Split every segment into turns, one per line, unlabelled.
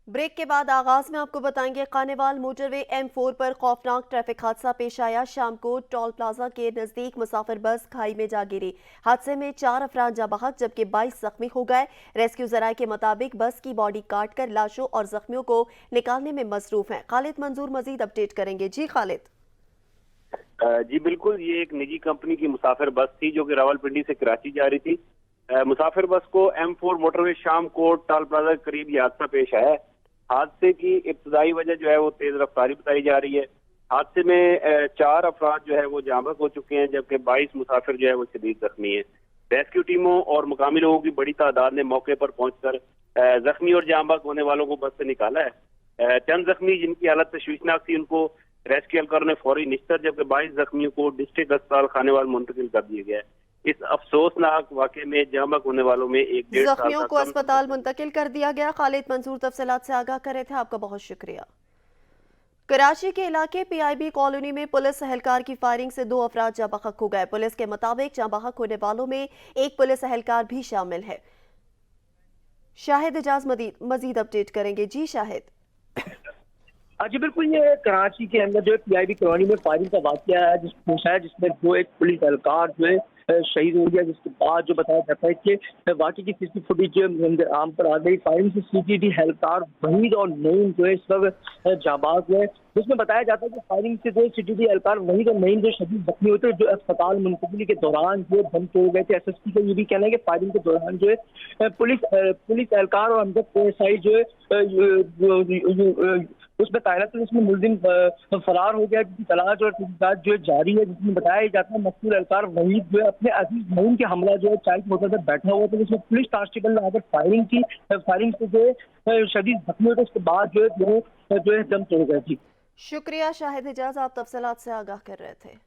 Break के बाद आगाज में आपको बताएंगे कानेवाल मोटरवे M4 पर खौफनाक ट्रैफिक हादसा पेश आया। शाम को टोल प्लाजा के नजदीक मुसाफिर बस खाई में जा गिरी। हादसे में 4 अफराद जाँ बहक जबकि 22 जख्मी हो गए। रेस्क्यू जराये के मुताबिक बस की बॉडी काट कर लाशों और जख्मियों को निकालने में मसरूफ हैं। खालिद मंजूर मजीद अपडेट करेंगे। जी खालिद।
जी बिल्कुल, ये एक निजी कंपनी की मुसाफिर बस थी जो कि रावलपिंडी से कराची जा रही थी। मुसाफिर बस को M4 मोटरवे शाम को टोल प्लाजा के करीब ये हादसा पेश आया है। हादसे की इब्तदाई वजह जो है वो तेज रफ्तारी बताई जा रही है। हादसे में 4 अफराद जो है वो जाँ बहक हो चुके हैं जबकि 22 मुसाफिर जो है वो शदीद जख्मी है। रेस्क्यू टीमों और मुकामी लोगों की बड़ी तादाद ने मौके पर पहुंचकर जख्मी और जाँ बहक होने वालों को बस से निकाला है। चंद जख्मी जिनकी हालत तशवीशनाक थी उनको रेस्क्यू एहलकारों ने फौरी निश्तर जबकि 22 जख्मियों को डिस्ट्रिक्ट अस्पताल खानेवाल मुंतकिल कर दिया गया है। इस अफसोसनाक वाक़े में जाँ बहक होने वालों में एक 1.5 साल
जख्मियों को अस्पताल मुंतकिल कर दिया गया। खालिद मंसूर तफसीलात से आगाह कर रहे थे, आपका बहुत शुक्रिया। कराची के इलाके PIB कॉलोनी में पुलिस एहलकार की फायरिंग से 2 अफराद जाँ बहक हो गए। पुलिस के मुताबिक जाँ बहक होने वालों में एक पुलिस एहलकार भी शामिल है। शाहिद इजाज मजीद अपडेट करेंगे। जी शाहिद।
जी बिल्कुल, ये कराची के अंदर जो है PIB कॉलोनी में फायरिंग का वाकया है जिसमें जो एक पुलिस एहलकार जो है शहीद हो गया, जिसके बाद जो बताया जाता है कि वाकई की CCTV फुटेज जो आम पर आ गई। फायरिंग से CCTV एहलकार वहीद और नईम जो है इस वक्त जाबाज है, जिसमें बताया जाता है कि फायरिंग से जो CCTV एहलकार वहीद और नईम जो शदीद जख्मी होते जो अस्पताल मुंतकिली के दौरान जो दम तोड़ गए थे। SSP का ये भी कहना है कि फायरिंग के दौरान जो है पुलिस एहलकार और अमजद PSI जो है उसमें तैनात उसमें मुलजिम फरार हो गया, जिसकी तलाश और तहकीकात जो है जारी है। जिसमें बताया जाता है मकसूद एहलकार वहीद जो है अपने अजीज मऊन के हमला जो है चाय की बोतल से बैठा हुआ था, जिसमें पुलिस कांस्टेबल ने आकर फायरिंग की। फायरिंग से जो है शदीद जख्मी हुए, उसके बाद जो है दम तोड़ गए थी।
शुक्रिया शाहिद इजाज, आप तफसीलात से आगाह कर रहे थे।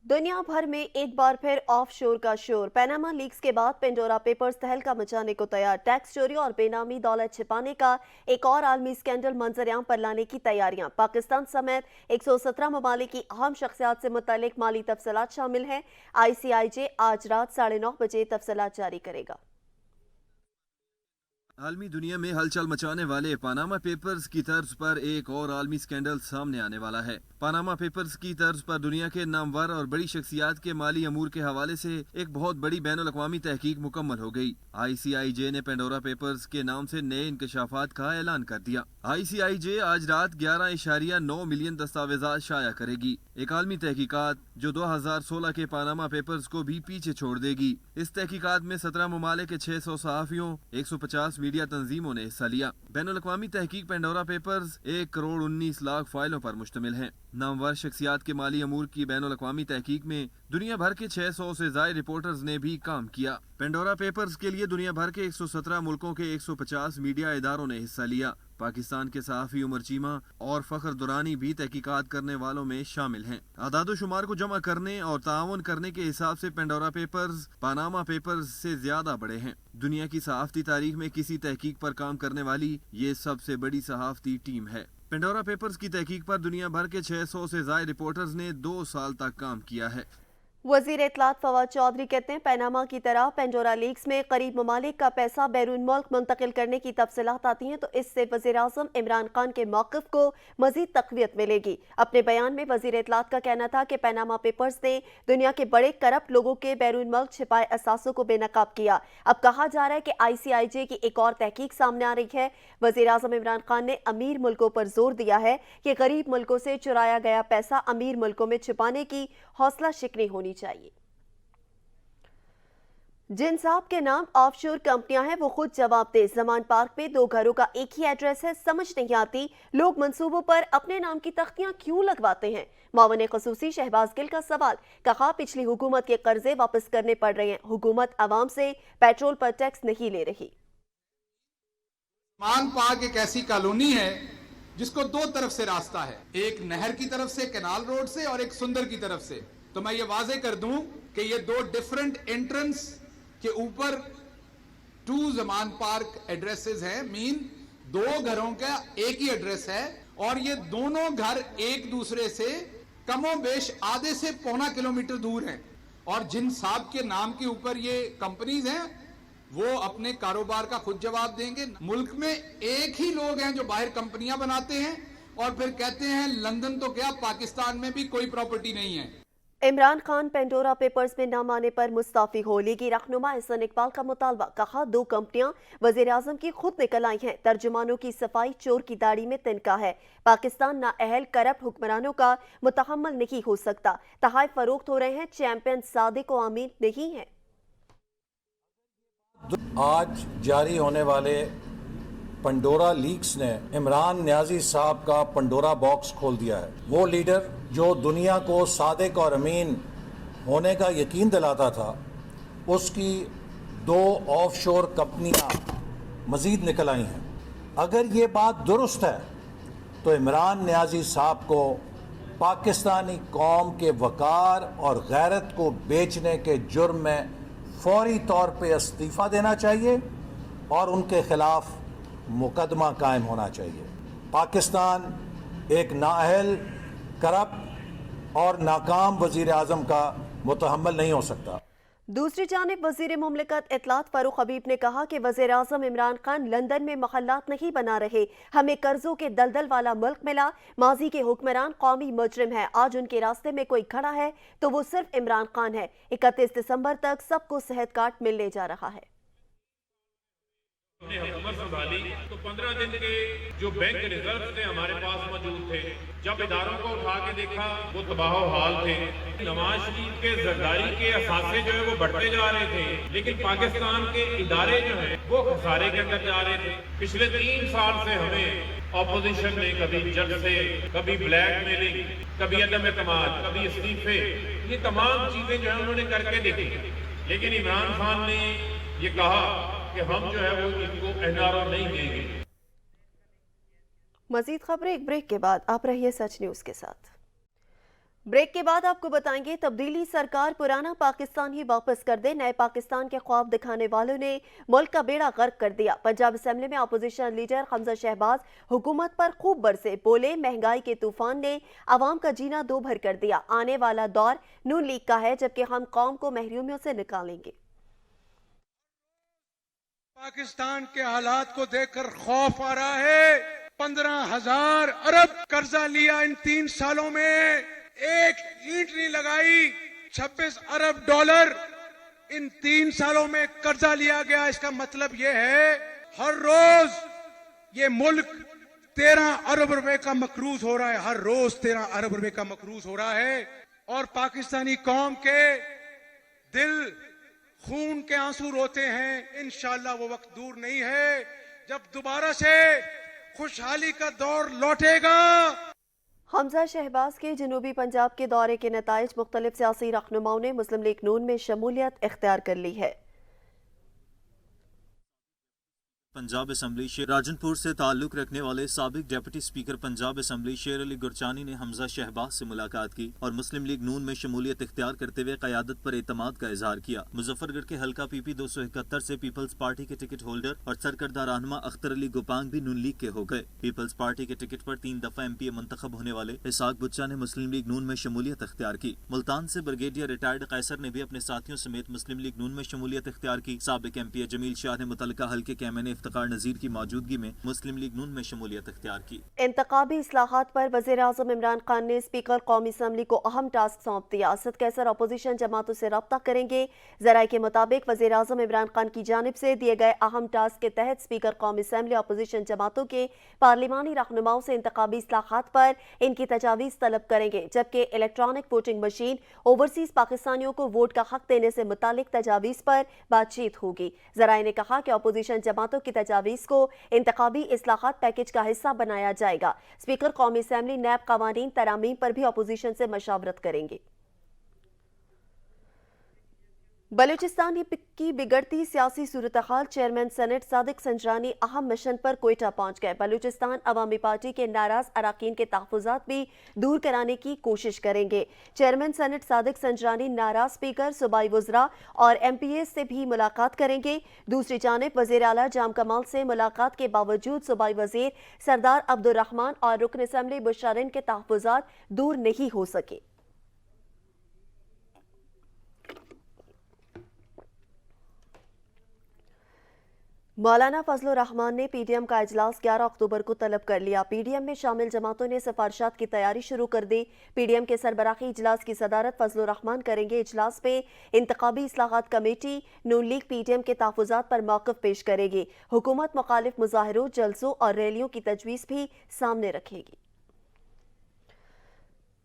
दुनिया भर में एक बार फिर ऑफ शोर का शोर। पैनामा लीक्स के बाद पेंडोरा पेपर्स तहलका मचाने को तैयार। टैक्स चोरी और बेनामी दौलत छिपाने का एक और आलमी स्कैंडल मंजरियाम पर लाने की तैयारियां। पाकिस्तान समेत 117 ममालिक की अहम शख्सियात से मुतल्लिक माली तफसीलात शामिल हैं। ICIJ आज रात 9:30 बजे तफसीलात जारी करेगा।
आलमी दुनिया में हलचल मचाने वाले पानामा पेपर्स की तर्ज पर एक और आलमी स्कैंडल सामने आने वाला है। पानामा पेपर्स की तर्ज पर दुनिया के नामवर और बड़ी शख्सियात के माली अमूर के हवाले से एक बहुत बड़ी बैनुल-अक़वामी तहकीक मुकम्मल हो गई। ICIJ ने पेंडोरा पेपर्स के नाम से नए इंकशाफात का ऐलान कर दिया। ICIJ आज रात 11.9 मिलियन दस्तावेजात शाया करेगी। एक आलमी तहकीकात जो 2016 के पानामा पेपर्स को भी पीछे छोड़ देगी। इस तहकीकात में 17 ममालिक के 600 सहाफियों 150 मीडिया तंजीमों ने हिस्सा लिया। बैनुल-अक़वामी तहकीक पेंडोरा पेपर्स 1 करोड़ 19 लाख फाइलों पर मुश्तमिल है। नामवर शख्सियात के माली अमूर की बैनुल-अक़वामी तहकीक में दुनिया भर के 600 से ज़ायद रिपोर्टर्स ने भी काम किया। पेंडोरा पेपर्स के लिए दुनिया भर के 117 मुल्कों के 150 मीडिया इदारों ने हिस्सा लिया। पाकिस्तान के सहाफ़ी उमर चीमा और फ़ख्र दुरानी भी तहकीकात करने वालों में शामिल हैं। आदाद शुमार को जमा करने और ताउन करने के हिसाब से पेंडोरा पेपर्स पानामा पेपर्स से ज्यादा बड़े हैं। दुनिया की सहाफ़ती तारीख में किसी तहकीक पर काम करने वाली ये सबसे बड़ी सहाफ़ती टीम है। पेंडोरा पेपर्स की तहकीक पर दुनिया भर के 600 से ज़ायद रिपोर्टर्स ने 2 साल तक काम किया है।
वज़ीर इत्तलात फवाद चौधरी कहते हैं पैनामा की तरह पेंडोरा लीक्स में करीब ममालिक का पैसा बैरून मुल्क मुंतकिल करने की तफसीलात आती हैं तो इससे वज़ीर आज़म इमरान खान के मौक़िफ़ को मज़ीद तक़वियत मिलेगी। अपने बयान में वज़ीर इत्तलात का कहना था कि पैनामा पेपर्स ने दुनिया के बड़े करप्ट लोगों के बैरून मुल्क छिपाए असासों को बेनकाब किया। अब कहा जा रहा है कि ICIJ की एक और तहकीक सामने आ रही है। वज़ीर आज़म इमरान खान ने अमीर मुल्कों पर जोर दिया है कि गरीब मुल्कों से चुराया गया पैसा अमीर मुल्कों में छिपाने की हौसला शिकनी होनी चाहिए। जिन साहब के नाम ऑफशोर कंपनियां हैं वो खुद जवाब दे। जमान पार्क में 2 घरों का एक ही एड्रेस है, समझ नहीं आती लोग मंसूबों पर अपने नाम की तख्तियां क्यों लगवाते हैं। मावन ख़ुसूसी शहबाज गिल का सवाल, कहा पिछली हुकूमत के कर्जे वापस करने पड़ रहे हैं, हुकूमत आवाम से पेट्रोल पर टैक्स नहीं ले रही।
जमान पार्क एक ऐसी कॉलोनी है जिसको 2 तरफ से रास्ता है, एक नहर की तरफ से कैनाल रोड से और एक सुंदर की तरफ से। तो मैं ये वाजे कर दूं कि ये 2 डिफरेंट एंट्रेंस के ऊपर 2 जमान पार्क एड्रेसेस हैं। मीन 2 घरों का एक ही एड्रेस है और ये दोनों घर एक दूसरे से कमो बेश आधे से 1.25 किलोमीटर दूर हैं। और जिन साहब के नाम के ऊपर ये कंपनीज हैं وہ اپنے کاروبار کا خود جواب دیں گے. ملک میں ایک ہی لوگ ہیں جو باہر کمپنیاں بناتے ہیں اور پھر کہتے ہیں لندن تو کیا پاکستان میں بھی کوئی پراپرٹی نہیں ہے.
عمران خان پینڈورا پیپرز میں نام آنے پر مستعفی ہو. لیگی رہنما احسن اقبال کا مطالبہ. کہا 2 کمپنیاں وزیر اعظم کی خود نکل آئی ہیں. ترجمانوں کی صفائی چور کی داڑھی میں تنکا ہے. پاکستان نااہل کرپٹ حکمرانوں کا متحمل نہیں ہو سکتا. تحائف فروخت ہو رہے ہیں. چیمپئن صادق و امین نہیں ہیں.
آج جاری ہونے والے پنڈورا لیکس نے عمران نیازی صاحب کا پنڈورا باکس کھول دیا ہے. وہ لیڈر جو دنیا کو صادق اور امین ہونے کا یقین دلاتا تھا، اس کی 2 آف شور کمپنیاں مزید نکل آئی ہیں. اگر یہ بات درست ہے تو عمران نیازی صاحب کو پاکستانی قوم کے وقار اور غیرت کو بیچنے کے جرم میں فوری طور پہ استعفیٰ دینا چاہیے اور ان کے خلاف مقدمہ قائم ہونا چاہیے. پاکستان ایک نااہل، کرپٹ اور ناکام وزیر اعظم کا متحمل نہیں ہو سکتا.
دوسری جانب وزیر مملکت اطلاعات فاروق حبیب نے کہا کہ وزیر اعظم عمران خان لندن میں محلات نہیں بنا رہے. ہمیں قرضوں کے دلدل والا ملک ملا. ماضی کے حکمران قومی مجرم ہے. آج ان کے راستے میں کوئی کھڑا ہے تو وہ صرف عمران خان ہے. 31 دسمبر تک سب کو صحت کارڈ ملنے جا رہا ہے.
نے حکومت سنبھالی تو 15 دن کے جو بینک ریزرو تھے ہمارے پاس موجود تھے. جب اداروں کو اٹھا کے دیکھا وہ تباہ و حال تھے. نواز شریف کے زرداری کے اثاثے جو ہے وہ بڑھتے جا رہے تھے، لیکن پاکستان کے ادارے جو ہیں وہ خسارے کے اندر جا رہے تھے. پچھلے 3 سال سے ہمیں اپوزیشن نے کبھی جج سے، کبھی بلیک میلنگ، کبھی عدم اعتماد، کبھی استعفے، یہ تمام چیزیں جو ہیں انہوں نے کر کے دیکھی. لیکن عمران خان نے یہ کہا کہ ہم جو ہے وہ ان کو NRO نہیں دیں گے.
مزید خبریں ایک بریک کے بعد. آپ رہیے سچ نیوز کے ساتھ. بریک کے بعد آپ کو بتائیں گے تبدیلی سرکار پرانا پاکستان ہی واپس کر دے. نئے پاکستان کے خواب دکھانے والوں نے ملک کا بیڑا غرق کر دیا. پنجاب اسمبلی میں اپوزیشن لیڈر حمزہ شہباز حکومت پر خوب برسے. بولے مہنگائی کے طوفان نے عوام کا جینا دو بھر کر دیا. آنے والا دور نون لیگ کا ہے جبکہ ہم قوم کو محرومیوں سے نکالیں گے.
پاکستان کے حالات کو دیکھ کر خوف آ رہا ہے. 15,000 ارب قرضہ لیا ان 3 سالوں میں، ایک اینٹ نہیں لگائی. 26 ارب ڈالر ان 3 سالوں میں قرضہ لیا گیا. اس کا مطلب یہ ہے ہر روز یہ ملک 13 ارب روپے کا مقروض ہو رہا ہے. ہر روز 13 ارب روپے کا مقروض ہو رہا ہے. اور پاکستانی قوم کے دل خون کے آنسو روتے ہیں. انشاءاللہ وہ وقت دور نہیں ہے جب دوبارہ سے خوشحالی کا دور لوٹے گا.
حمزہ شہباز کے جنوبی پنجاب کے دورے کے نتائج. مختلف سیاسی رہنماؤں نے مسلم لیگ نون میں شمولیت اختیار کر لی ہے.
پنجاب اسمبلی شیر راجن پور سے تعلق رکھنے والے سابق ڈیپٹی اسپیکر پنجاب اسمبلی شیر علی گرچانی نے حمزہ شہباز سے ملاقات کی اور مسلم لیگ نون میں شمولیت اختیار کرتے ہوئے قیادت پر اعتماد کا اظہار کیا. مظفر گڑھ کے حلقہ پی پی 271 سے پیپلز پارٹی کے ٹکٹ ہولڈر اور سرکردہ رہنما اختر علی گوپانگ بھی نون لیگ کے ہو گئے. پیپلز پارٹی کے ٹکٹ پر 3 دفعہ ایم پی اے منتخب ہونے والے اسحاق بچا نے مسلم لیگ نون میں شمولیت اختیار کی. ملتان سے بریگیڈیئر ریٹائرڈ قیصر نے بھی اپنے ساتھیوں سمیت مسلم لیگ نون میں شمولیت اختیار کی. سابق ایم پی اے جمیل شاہ نے متعلقہ حلقے کے ایم این اے افتخار نذیر کی موجودگی میں مسلم لیگ نون میں شمولیت اختیار کی.
انتخابی اصلاحات پر وزیر اعظم عمران خان نے اسپیکر قومی اسمبلی کو اہم ٹاسک سونپ دیا. اسد قیصر اپوزیشن جماعتوں سے رابطہ کریں گے. ذرائع کے مطابق وزیر اعظم عمران خان کی جانب سے دیے گئے اہم ٹاسک کے تحت اسپیکر قومی اسمبلی اپوزیشن جماعتوں کے پارلیمانی رہنماؤں سے انتخابی اصلاحات پر ان کی تجاویز طلب کریں گے، جبکہ الیکٹرانک ووٹنگ مشین اوورسیز پاکستانیوں کو ووٹ کا حق دینے سے متعلق تجاویز پر بات چیت ہوگی. ذرائع نے کہا کہ اپوزیشن جماعتوں کی تجاویز کو انتخابی اصلاحات پیکج کا حصہ بنایا جائے گا. اسپیکر قومی اسمبلی نیب قوانین ترامیم پر بھی اپوزیشن سے مشاورت کریں گے. بلوچستان کی بگڑتی سیاسی صورتحال. چیئرمین سینٹ صادق سنجرانی اہم مشن پر کوئٹہ پہنچ گئے. بلوچستان عوامی پارٹی کے ناراض اراکین کے تحفظات بھی دور کرانے کی کوشش کریں گے. چیئرمین سینٹ صادق سنجرانی ناراض اسپیکر، صوبائی وزراء اور ایم پی اے سے بھی ملاقات کریں گے. دوسری جانب وزیر اعلیٰ جام کمال سے ملاقات کے باوجود صوبائی وزیر سردار عبدالرحمان اور رکن اسمبلی بشارن کے تحفظات دور نہیں ہو سکے. मौलाना फजलुर रहमान ने पीडीएम का इजलास 11 अक्टूबर को तलब कर लिया। पीडीएम में शामिल जमातों ने सिफारिशात की तैयारी शुरू कर दी। पीडीएम के सरबराही इजलास की सदारत फजलुर रहमान करेंगे। इजलास में इंतखाबी इस्लाहात कमेटी नून लीग पीडीएम के तहफ़्फ़ुज़ात पर मौक़िफ़ पेश करेगी। हुकूमत मुखालिफ मुजाहरों, जलसों और रैलियों की तजवीज़ भी सामने रखेगी।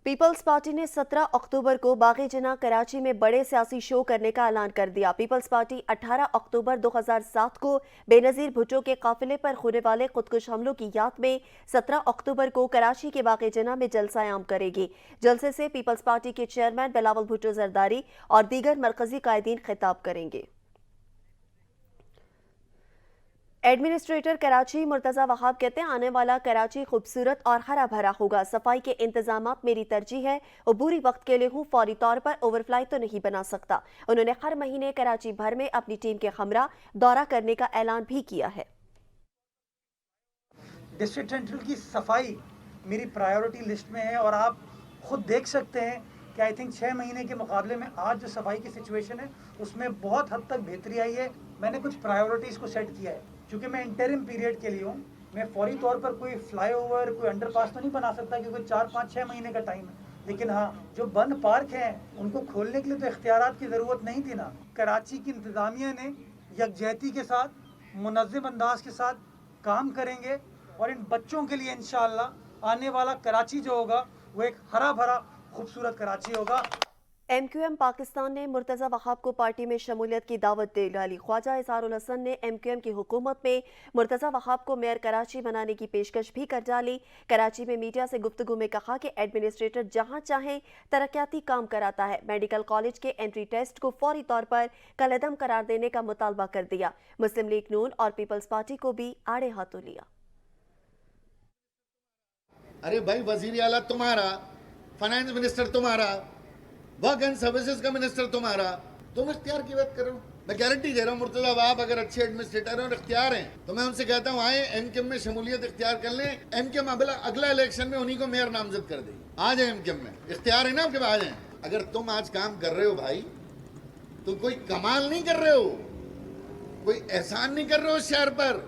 पीपल्स पार्टी ने 17 अक्टूबर को बाग़ जिन्ना कराची में बड़े सियासी शो करने का ऐलान कर दिया। पीपल्स पार्टी 18 अक्टूबर 2007 को बेनज़ीर भुट्टो के काफिले पर होने वाले खुदकुश हमलों की याद में 17 अक्टूबर को कराची के बाग़ जिन्ना में जलसा आम करेगी। जलसे से पीपल्स पार्टी के चेयरमैन बिलावल भुट्टो जरदारी और दीगर मरकजी कायदीन खिताब करेंगे। एडमिनिस्ट्रेटर कराची मुर्तज़ा वहाब कहते हैं, आने वाला कराची खूबसूरत और हरा भरा होगा। सफाई के इंतजामात मेरी तरजीह है और बुरी वक्त के लिए हूँ, फौरी तौर पर ओवरफ्लाई तो नहीं बना सकता। उन्होंने हर महीने कराची भर में अपनी टीम के हमरा दौरा करने का ऐलान भी किया है।
डिस्ट्रिक्ट सेंट्रल की सफाई मेरी प्रायोरिटी लिस्ट में है और आप खुद देख सकते हैं कि आई थिंक 6 महीने के मुकाबले में आज जो सफाई की सिचुएशन है उसमें बहुत हद तक बेहतरी आई है। मैंने कुछ प्रायोरिटीज़ को सेट किया है। क्योंकि मैं इंटरिम पीरियड के लिए हूँ, मैं फौरी तौर पर कोई फ्लाईओवर, कोई अंडरपास तो नहीं बना सकता क्योंकि 4-5-6 महीने का टाइम है। लेकिन हाँ, जो बंद पार्क हैं उनको खोलने के लिए तो इख्तियारात की ज़रूरत नहीं थी ना। कराची की इंतज़ामिया ने यकजहती के साथ, मुनज़्ज़म अंदाज के साथ काम करेंगे और इन बच्चों के लिए इंशाअल्लाह आने वाला कराची जो होगा वो एक हरा भरा खूबसूरत कराची होगा।
MQM पाकिस्तान ने मुर्तज़ा वहाब को पार्टी में शमूलियत की दावत दे डाली। ख्वाजा इज़हारुल हसन ने MQM की हुकूमत में मुर्तज़ा वहाब को मेयर कराची बनाने की पेशकश भी कर डाली। कराची में मीडिया से गुफ्तगू में कहा कि एडमिनिस्ट्रेटर जहां चाहें तरक्याती काम कराता है। मेडिकल कॉलेज के एंट्री टेस्ट को फौरी तौर पर कलअदम करार देने का मुतालबा कर दिया। मुस्लिम लीग नून और पीपल्स पार्टी को भी आड़े हाथों लिया।
अरे भाई, वजीर आला तुम्हारा, फाइनेंस मिनिस्टर तुम्हारा, वर्क एंड सर्विसेज का मिनिस्टर तुम्हारा, तुम इख्तियार की बात करो। मैं गारंटी दे रहा हूँ मुर्तज़ा वहाब अगर अच्छे एडमिनिस्ट्रेटर हैं और इख्तियार हैं तो मैं उनसे कहता हूँ आए MQM में शमूलियत इख्तियार कर लें। MQM अगला इलेक्शन में उन्हीं को मेयर नामजद कर दें। आ जाए MQM में, इख्तियार है ना आपके पास, आ जाए। अगर तुम आज काम कर रहे हो भाई तो कोई कमाल नहीं कर रहे हो, कोई एहसान नहीं कर रहे हो शहर पर।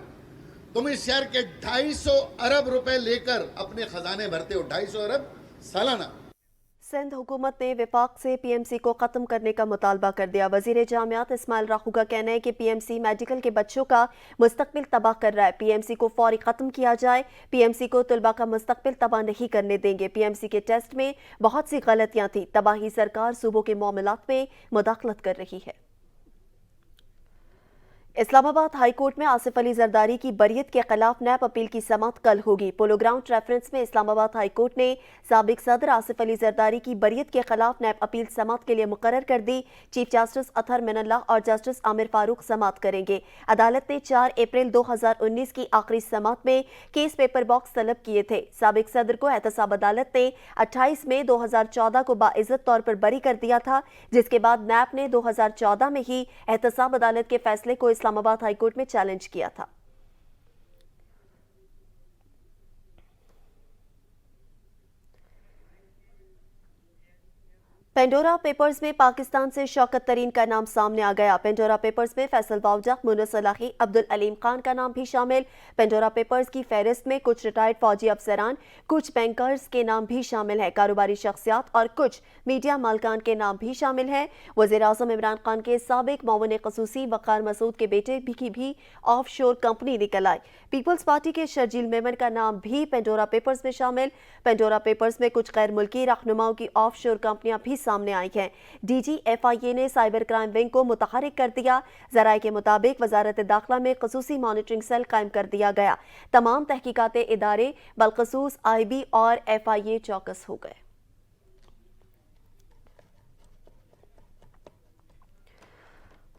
तुम इस शहर के 250 अरब रुपए लेकर अपने खजाने भरते हो, 250 अरब सालाना।
सिंध हुकूमत ने विफाक से PMC को ख़त्म करने का मुतालबा कर दिया। वज़ीर जामियात इस्माइल राहू का कहना है कि PMC मेडिकल के बच्चों का मुस्तकबिल तबाह कर रहा है। PMC को फौरी ख़त्म किया जाए। PMC को तलबा का मुस्तकबिल तबाह नहीं करने देंगे। PMC के टेस्ट में बहुत सी गलतियाँ थी। तबाही सरकार सूबों के मामलात में मुदाखलत कर रही है। इस्लामाबाद हाई कोर्ट में आसिफ अली जरदारी की बरियत के खिलाफ नैब अपील की समाअत कल होगी। पोलो ग्राउंड रेफरेंस में इस्लामाबाद हाई कोर्ट ने साबिक सदर आसिफ अली जरदारी की बरियत के खिलाफ नैब अपील समाअत के लिए मुकर्रर कर दी। चीफ जस्टिस अतहर मिनल्लाह और जस्टिस आमिर फारूक समाअत करेंगे। अदालत ने 4 अप्रैल 2019 की आखिरी समाअत में केस पेपर बॉक्स तलब किए थे। साबिक सदर को एहतसाब अदालत ने 28 मई 2014 को बाइज्जत तौर पर बरी कर दिया था, जिसके बाद नैब ने 2014 में ही एहतसाब अदालत के फैसले को इस्लामाबाद हाई कोर्ट में चैलेंज किया था। पेंडोरा पेपर्स में पाकिस्तान से शौकत तरीन का नाम सामने आ गया। पेंडोरा पेपर्स में फैसल बावजा, मुन्नस सलाही, अब्दुल अलीम खान का नाम भी शामिल। पेंडोरा पेपर्स की फहरिस्त में कुछ रिटायर्ड फौजी अफसरान, कुछ बैंकर्स के नाम भी शामिल है। कारोबारी शख्सियात और कुछ मीडिया मालकान के नाम भी शामिल हैं। वज़ीर आज़म इमरान खान के साबिक मुअव्विन ख़ुसूसी वक़ार मसूद के बेटे की भी ऑफ शोर कंपनी निकल आई। पीपल्स पार्टी के शर्जील मेमन का नाम भी पेंडोरा पेपर्स में शामिल। पेंडोरा पेपर्स में कुछ गैर मुल्की रहनुमाओं की ऑफ शोर कंपनियां भी सामने आई हैं। DG FIA ने साइबर क्राइम विंग को मुतहरिक कर दिया। ज़राए के मुताबिक वजारत दाखिला में ख़ुसूसी मॉनिटरिंग सेल कायम कर दिया गया। तमाम तहकीकाती इदारे बलखसूस IB और FIA चौकस हो गए।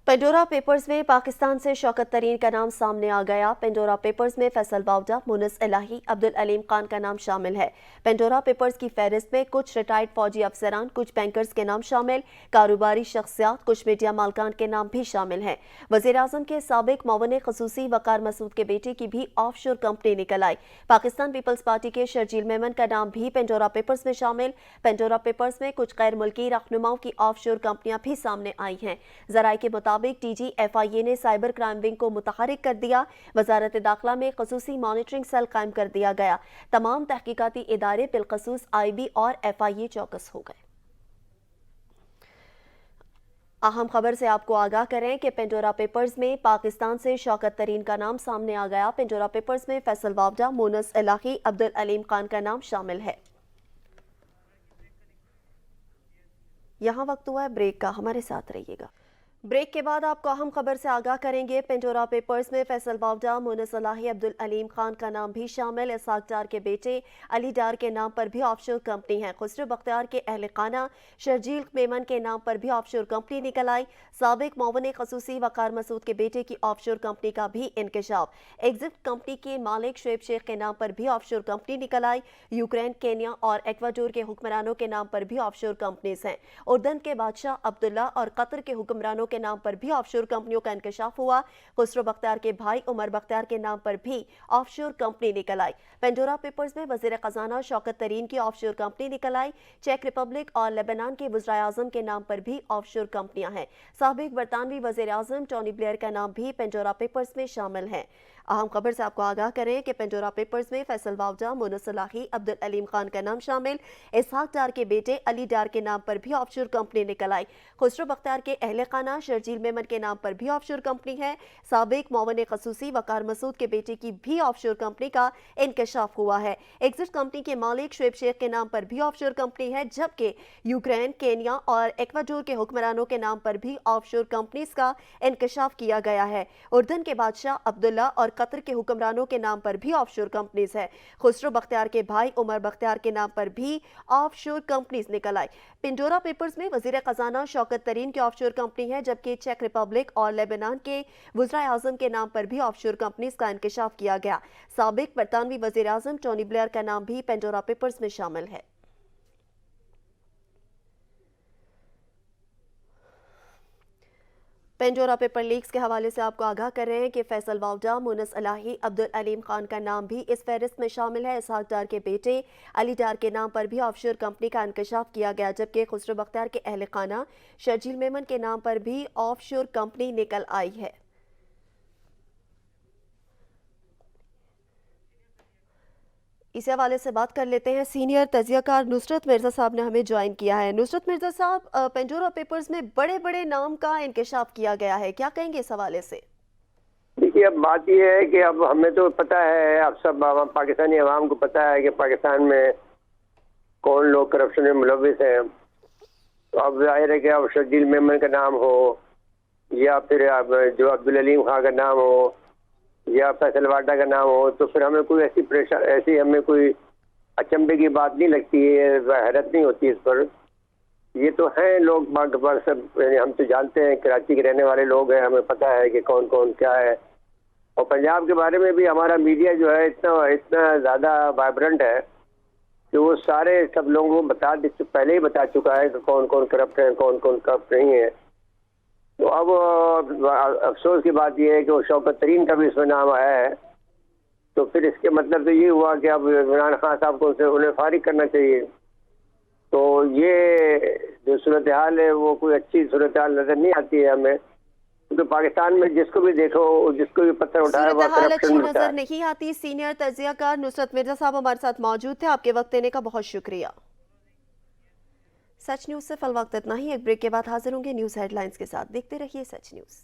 पेंडोरा पेपर्स में पाकिस्तान से शौकत तरीन का नाम सामने आ गया। पेंडोरा पेपर्स में फैसल बावजा, मुन्नस इलाही, अब्दुल अलीम खान का नाम शामिल है। पेंडोरा पेपर्स की फहरिस्त में कुछ रिटायर्ड फौजी अफसरान, कुछ बैंकर्स के नाम शामिल। कारोबारी शख्सियात, कुछ मीडिया मालकान के नाम भी शामिल हैं। वज़ीर आज़म के साबिक मुअव्विन ख़ुसूसी वक़ार मसूद के बेटे की भी ऑफ शोर कंपनी निकल आई। पाकिस्तान पीपल्स पार्टी के शर्जील मेमन का नाम भी पेंडोरा पेपर्स में शामिल। पेंडोरा पेपर्स में कुछ गैर मुल्की रहनुमाओं की ऑफ शोर कंपनियां भी सामने आई हैं। ज़राए के मुताबिक मुताबिक TGFIA ने साइबर क्राइम विंग को मुतहरिक कर दिया। वजारत दाखिला में खसूसी मॉनिटरिंग सेल कायम कर दिया गया। तमाम तहकीकाती इदारे बिलखसूस IB और FIA चौकस हो गए। अहम खबर से आपको आगाह करें कि पेंडोरा पेपर्स में पाकिस्तान से शौकत तरीन का नाम सामने आ गया। पेंडोरा पेपर्स में फैसल वावडा, मोनस इलाही, अब्दुल अलीम खान का नाम शामिल है। यहाँ वक्त हुआ है ब्रेक का, हमारे साथ रहिएगा। ब्रेक के बाद आपको अहम खबर से आगाह करेंगे। पेंडोरा पेपर्स में फैसल वावडा, मोनस इलाही, अब्दुल अलीम खान का नाम भी शामिल। इसहाक डार के बेटे अली डार के नाम पर भी ऑफशोर कंपनी है। खुसरो बख्तियार के अहल खाना शर्जील मेमन के नाम पर भी ऑफशोर कंपनी निकल आई। साबिक मौवन खसूसी वकार मसूद के बेटे की ऑफशोर कंपनी का भी इंकशाफ। एग्जिट कंपनी के मालिक शुएब शेख के नाम पर भी ऑफशोर कंपनी निकल आई। यूक्रेन, केन्या और एक्वाडोर के हुक्मरानों के नाम पर भी ऑफशोर कंपनीज हैं। उर्दन के बादशाह अब्दुल्ला और कतर के हुक्मरानों के नाम पर भी ऑफशोर कंपनियों का इंकशाफ हुआ। खुसरो बख्तियार के भाई उमर बख्तियार के नाम पर भी ऑफशोर कंपनी निकल आई। पेंडोरा पेपर्स में वजीर खजाना शौकत तरीन की ऑफशोर कंपनी निकल आई। चेक रिपब्लिक और लेबनान के वज़ीर आज़म के नाम पर भी ऑफशोर कंपनियां हैं। साबिक बरतानवी वज़ीर आज़म टोनी ब्लेयर का नाम भी पेंडोरा पेपर्स में शामिल है। अहम खबर से आपको आगाह करें कि पेंडोरा पेपर्स में फैसल वावडा, मोनस इलाही, अब्दुल अलीम खान का नाम शामिल। इसहाक डार के बेटे अली डार के नाम पर भी ऑफशोर कंपनी निकल आई। खुसरो बख्तियार के अहले खाना शर्जील मेमन के नाम पर भी ऑफशोर कंपनी है। साबिक मौवन खसूसी वकार मसूद के बेटे की भी ऑफशोर कंपनी का इंकशाफ हुआ है। एग्जिट कंपनी के मालिक शुएब शेख के नाम पर भी ऑफशोर कंपनी है, जबकि यूक्रेन, केन्या और एक्वाडोर के हुक्मरानों के नाम पर भी ऑफशोर कंपनीज का इंकशाफ किया गया है। उर्दन के बादशाह अब्दुल्ला और कतर के हुक्मरानों के नाम पर भी ऑफशोर कंपनीज है। खुसरो बख्तियार के भाई उमर बख्तियार के नाम पर भी ऑफशोर कंपनीज निकल आई। पेंडोरा पेपर्स में वजीर खजाना शौकत तरीन की ऑफशोर कंपनी है, जबकि चेक रिपब्लिक और लेबनान के वज़ीर आज़म के नाम पर भी ऑफशोर कंपनीज का इंकशाफ किया गया। साबिक बरतानवी वज़ीर आज़म टोनी ब्लेयर का नाम भी पेंडोरा पेपर्स में शामिल है। पेंडोरा पेपर लीक्स के हवाले से आपको आगाह कर रहे हैं कि फैसल वावडा, मोनस इलाही, अब्दुल अलीम खान का नाम भी इस फहरिस्त में शामिल है। इसहाक डार के बेटे अली डार के नाम पर भी ऑफशोर कंपनी का इंकशाफ किया गया, जबकि खुसरो बख्तियार के अहल खाना शर्जील मेमन के नाम पर भी ऑफशोर कंपनी निकल आई है। इस हवाले से बात कर लेते हैं। सीनियर तजियाकार नुसरत मिर्ज़ा साहब ने हमें ज्वाइन किया है। नुसरत मिर्ज़ा साहब, पेंडोरा पेपर्स में बड़े बड़े नाम का इंकशाफ किया गया है, क्या कहेंगे इस हवाले से?
देखिए, अब बात यह है कि अब हमें तो पता है, अब सब पाकिस्तानी अवाम को पता है कि पाकिस्तान में कौन लोग करप्शन में मुलविस हैं। तो अब जाहिर है कि अब शर्जील मेमन का नाम हो या फिर अब जो अब्दुल अलीम खान का नाम हो या फैसल वावडा का नाम हो, तो फिर हमें कोई ऐसी हमें कोई अचंभे की बात नहीं लगती है, हैरत नहीं होती इस पर। ये तो हैं लोग बाग सब, हम तो जानते हैं, कराची के रहने वाले लोग हैं, हमें पता है कि कौन कौन क्या है। और पंजाब के बारे में भी हमारा मीडिया जो है इतना ज़्यादा वाइब्रेंट है कि वो सारे सब लोगों को पहले ही बता चुका है कि कौन कौन करप्ट है, कौन कौन करप्ट नहीं है। तो अब अफसोस की बात यह है कि वो शौकत तरीन का भी इसमें नाम आया है, तो फिर इसके मतलब तो ये हुआ कि अब इमरान खान साहब को उन्हें फारिग करना चाहिए। तो ये जो सूरत हाल है वो कोई अच्छी सूरत हाल नज़र नहीं आती है हमें, क्योंकि पाकिस्तान में जिसको भी देखो, जिसको भी पत्थर उठाया वो करप्शन में
नजर नहीं आती। सीनियर तजियाकार नुसरत मिर्ज़ा साहब हमारे साथ मौजूद थे, आपके वक्त देने का बहुत शुक्रिया। सच न्यूज़ से फिल वक्त इतना ही। एक ब्रेक के बाद हाजिर होंगे न्यूज़ हेडलाइंस के साथ। देखते रहिए सच न्यूज़।